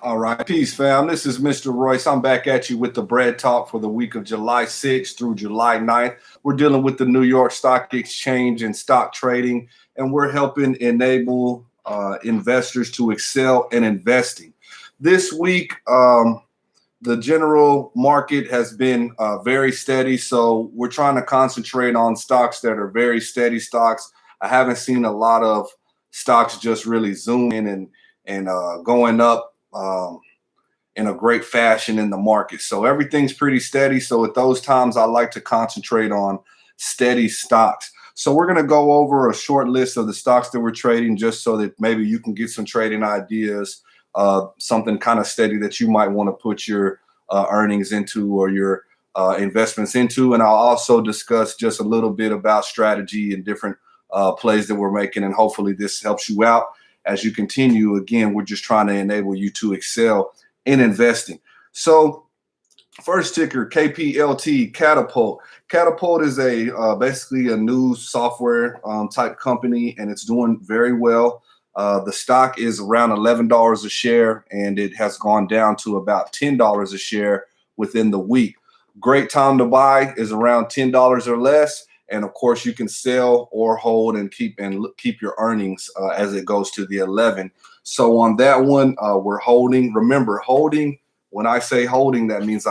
All right, peace, fam. This is Mr. Royce. I'm back at you with the bread talk for the week of July 6th through July 9th. We're dealing with the New York Stock Exchange and stock trading, and we're helping enable investors to excel in investing. This week, the general market has been very steady, so we're trying to concentrate on stocks that are very steady stocks. I haven't seen a lot of stocks just really zoom in and going up in a great fashion in the market. So everything's pretty steady. So at those times, I like to concentrate on steady stocks. So we're going to go over a short list of the stocks that we're trading just so that maybe you can get some trading ideas, something kind of steady that you might want to put your earnings into or your investments into. And I'll also discuss just a little bit about strategy and different plays that we're making. And hopefully this helps you out as you continue. Again, we're just trying to enable you to excel in investing. So first ticker, KPLT, Catapult. Catapult is a basically a news software type company, and it's doing very well. The stock is around $11 a share, and it has gone down to about $10 a share within the week. Great time to buy is around $10 or less. And of course, you can sell or hold and keep your earnings as it goes to the 11. So on that one, we're holding. Remember, holding. When I say holding, that means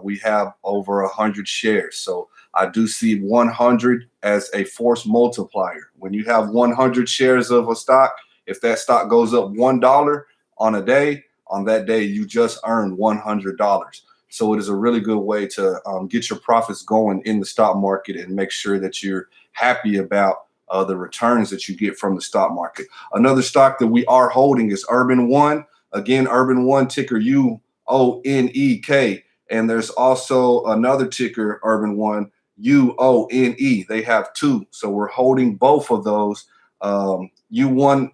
we have over 100 shares. So I do see 100 as a force multiplier. When you have 100 shares of a stock, if that stock goes up $1 on a day, on that day you just earned $100. So it is a really good way to get your profits going in the stock market and make sure that you're happy about the returns that you get from the stock market. Another stock that we are holding is Urban One. Again, Urban One, ticker UONEK. And there's also another ticker, Urban One, UONE. They have two. So we're holding both of those. UONEK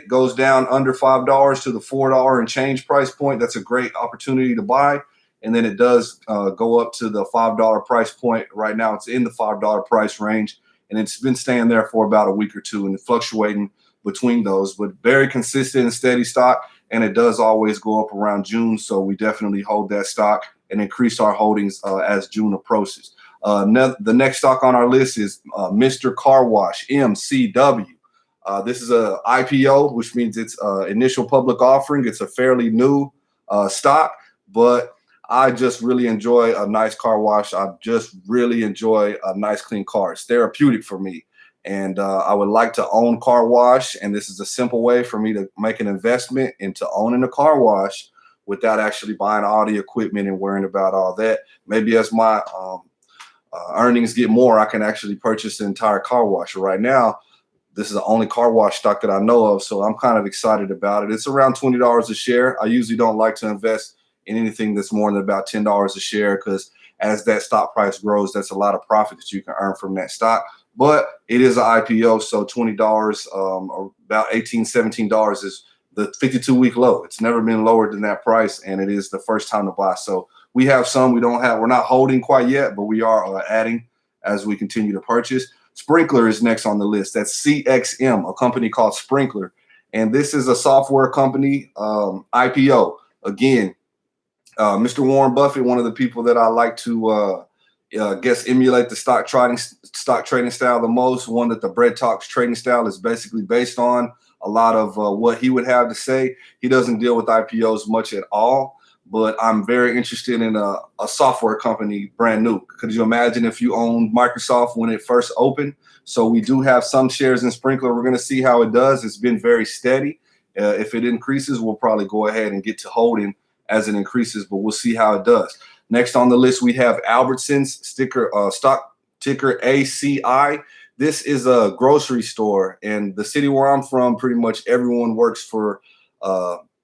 goes down under $5 to the $4 and change price point. That's a great opportunity to buy. And then it does go up to the $5 price point. Right now, it's in the $5 price range, and it's been staying there for about a week or two and fluctuating between those, but very consistent and steady stock. And it does always go up around June. So we definitely hold that stock and increase our holdings as June approaches. The next stock on our list is Mr. Car Wash, MCW. This is a IPO, which means it's initial public offering. It's a fairly new stock, but I just really enjoy a nice car wash. I just really enjoy a nice, clean car. It's therapeutic for me. And I would like to own car wash. And this is a simple way for me to make an investment into owning a car wash without actually buying all the equipment and worrying about all that. Maybe as my earnings get more, I can actually purchase the entire car wash. Right now, this is the only car wash stock that I know of, so I'm kind of excited about it. It's around $20 a share. I usually don't like to invest in anything that's more than about $10 a share because as that stock price grows, that's a lot of profit that you can earn from that stock. But it is an IPO, so $20 or about $18, $17 is the 52-week low. It's never been lower than that price, and it is the first time to buy. So we have some. We're not holding quite yet, but we are adding as we continue to purchase. Sprinkler is next on the list. That's CXM, a company called Sprinkler. And this is a software company, IPO. Again, Mr. Warren Buffett, one of the people that I like to emulate the stock trading style the most, one that the Bread Talks trading style is basically based on. A lot of what he would have to say. He doesn't deal with IPOs much at all. But I'm very interested in a software company brand new. Could you imagine if you owned Microsoft when it first opened? So we do have some shares in Sprinkler. We're going to see how it does. It's been very steady. If it increases, we'll probably go ahead and get to holding as it increases, but we'll see how it does. Next on the list, we have Albertsons, stock ticker ACI. This is a grocery store, and the city where I'm from, pretty much everyone works for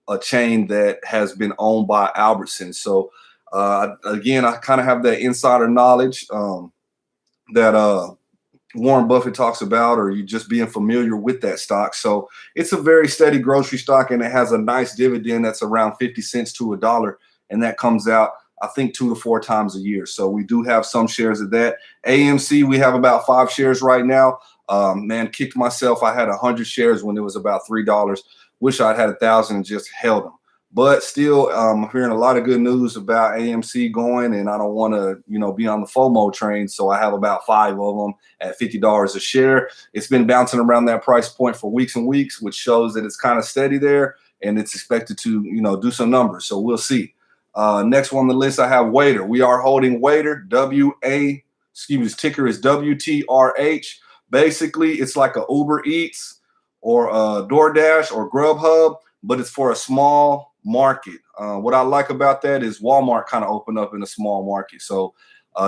a chain that has been owned by Albertsons. So again, I kind of have that insider knowledge that Warren Buffett talks about, or you just being familiar with that stock. So it's a very steady grocery stock, and it has a nice dividend that's around 50 cents to $1, and that comes out, I think, 2 to 4 times a year. So we do have some shares of that. AMC, we have about 5 shares right now. Man, kicked myself. I had 100 shares when it was about $3. Wish I'd had 1,000 and just held them. But still, I'm hearing a lot of good news about AMC going, and I don't want to, be on the FOMO train. So I have about 5 of them at $50 a share. It's been bouncing around that price point for weeks and weeks, which shows that it's kind of steady there, and it's expected to, do some numbers. So we'll see. Next one on the list, I have Waiter. We are holding Waiter. Ticker is WTRH. Basically, it's like a Uber Eats or a DoorDash or Grubhub, but it's for a small market. What I like about that is Walmart kind of opened up in a small market. So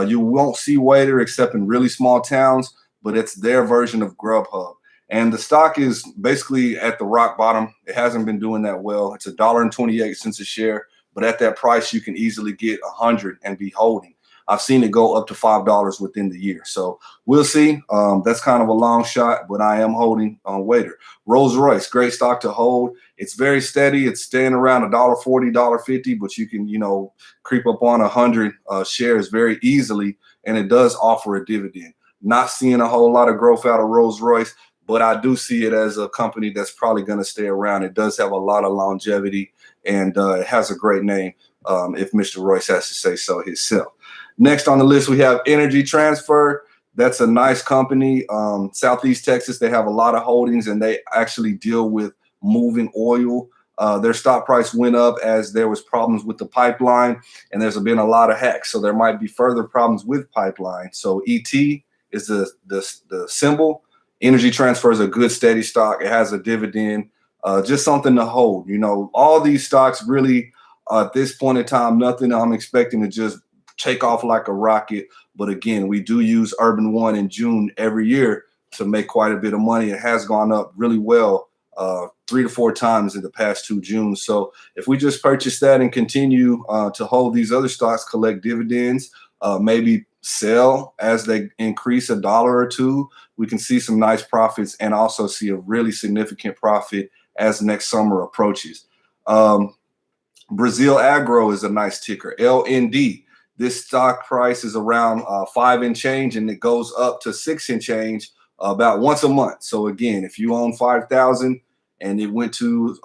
you won't see Waiter except in really small towns, but it's their version of Grubhub. And the stock is basically at the rock bottom. It hasn't been doing that well. It's $1.28 a share, but at that price, you can easily get 100 and be holding. I've seen it go up to $5 within the year. So we'll see. That's kind of a long shot, but I am holding on Waiter. Rolls-Royce, great stock to hold. It's very steady. It's staying around $1.40, $1.50, but you can, creep up on 100 shares very easily, and it does offer a dividend. Not seeing a whole lot of growth out of Rolls-Royce, but I do see it as a company that's probably going to stay around. It does have a lot of longevity, and it has a great name, if Mr. Royce has to say so himself. Next on the list, we have Energy Transfer. That's a nice company. Southeast Texas, they have a lot of holdings, and they actually deal with moving oil. Their stock price went up as there was problems with the pipeline, and there's been a lot of hacks. So there might be further problems with pipeline. So ET is the symbol. Energy Transfer is a good steady stock. It has a dividend, just something to hold. All these stocks really, at this point in time, nothing I'm expecting to just take off like a rocket. But again, we do use Urban One in June every year to make quite a bit of money. It has gone up really well 3 to 4 times in the past 2 Junes. So if we just purchase that and continue to hold these other stocks, collect dividends, maybe sell as they increase $1 or $2, we can see some nice profits and also see a really significant profit as next summer approaches. Brazil Agro is a nice ticker, LND. This stock price is around 5 and change, and it goes up to 6 and change about once a month. So again, if you own 5,000 and it went to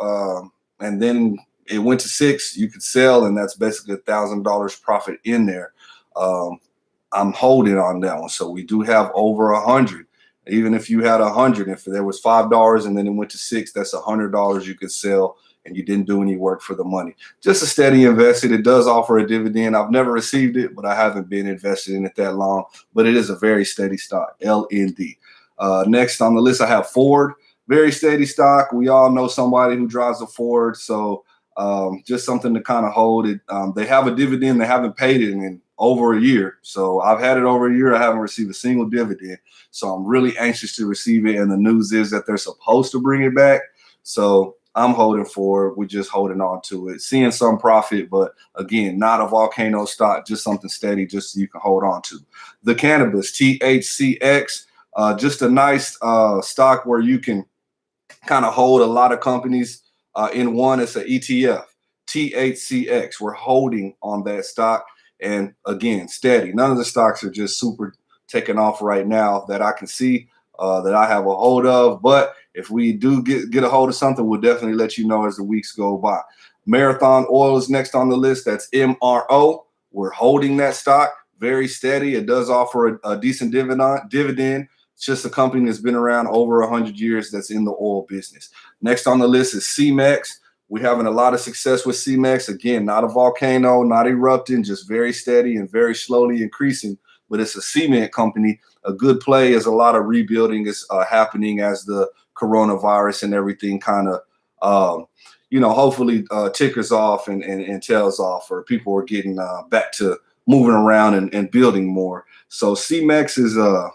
and then it went to 6, you could sell, and that's basically $1,000 profit in there. I'm holding on that one. So we do have over 100. Even if you had 100, if there was $5 and then it went to 6, that's $100 you could sell, and you didn't do any work for the money. Just a steady invested. It does offer a dividend. I've never received it, but I haven't been invested in it that long. But it is a very steady stock, LND. Next on the list, I have Ford. Very steady stock. We all know somebody who drives a Ford, so just something to kind of hold it. They have a dividend. They haven't paid it in over a year. So I've had it over a year. I haven't received a single dividend. So I'm really anxious to receive it. And the news is that they're supposed to bring it back. So I'm holding for it. We're just holding on to it, seeing some profit, but again, not a volcano stock, just something steady, just so you can hold on to. The cannabis, THCX, just a nice stock where you can kind of hold a lot of companies in one. It's an ETF, THCX. We're holding on that stock, and again, steady. None of the stocks are just super taking off right now that I can see that I have a hold of, but if we do get a hold of something, we'll definitely let you know as the weeks go by. Marathon Oil is next on the list. That's MRO. We're holding that stock, very steady. It does offer a decent dividend. It's just a company that's been around over 100 years that's in the oil business. Next on the list is CMEX. We're having a lot of success with CMEX. Again, not a volcano, not erupting, just very steady and very slowly increasing. But it's a cement company. A good play as a lot of rebuilding is happening as the coronavirus and everything kind of, hopefully tickers off and tails off, or people are getting back to moving around and building more. So CMEX is a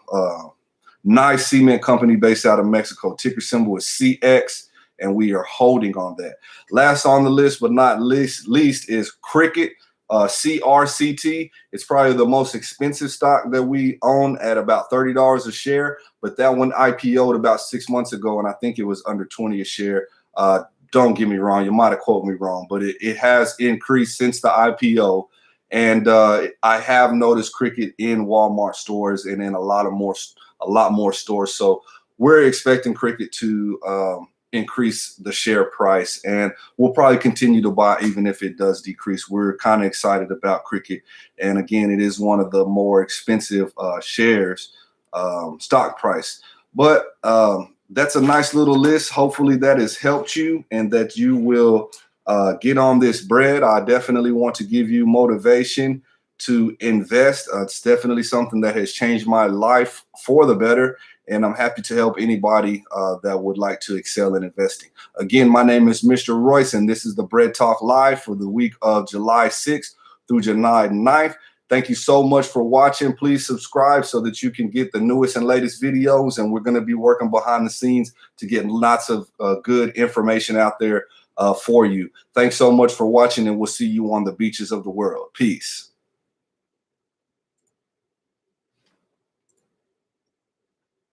nice cement company based out of Mexico. Ticker symbol is CX, and we are holding on that. Last on the list, but not least, is Cricket. CRCT. It's probably the most expensive stock that we own at about $30 a share, but that one IPO'd about 6 months ago, and I think it was under 20 a share. Don't get me wrong, you might have quoted me wrong, but it has increased since the IPO, and I have noticed Cricket in Walmart stores and in a lot more stores. So we're expecting Cricket to increase the share price, and we'll probably continue to buy even if it does decrease. We're kind of excited about Cricket, and again, it is one of the more expensive shares, stock price. But that's a nice little list. Hopefully that has helped you and that you will get on this bread. I definitely want to give you motivation to invest. It's definitely something that has changed my life for the better, and I'm happy to help anybody that would like to excel in investing. Again, my name is Mr. Royce, and this is the Bread Talk Live for the week of July 6th through July 9th. Thank you so much for watching. Please subscribe so that you can get the newest and latest videos, and we're going to be working behind the scenes to get lots of good information out there for you. Thanks so much for watching, and we'll see you on the beaches of the world. Peace.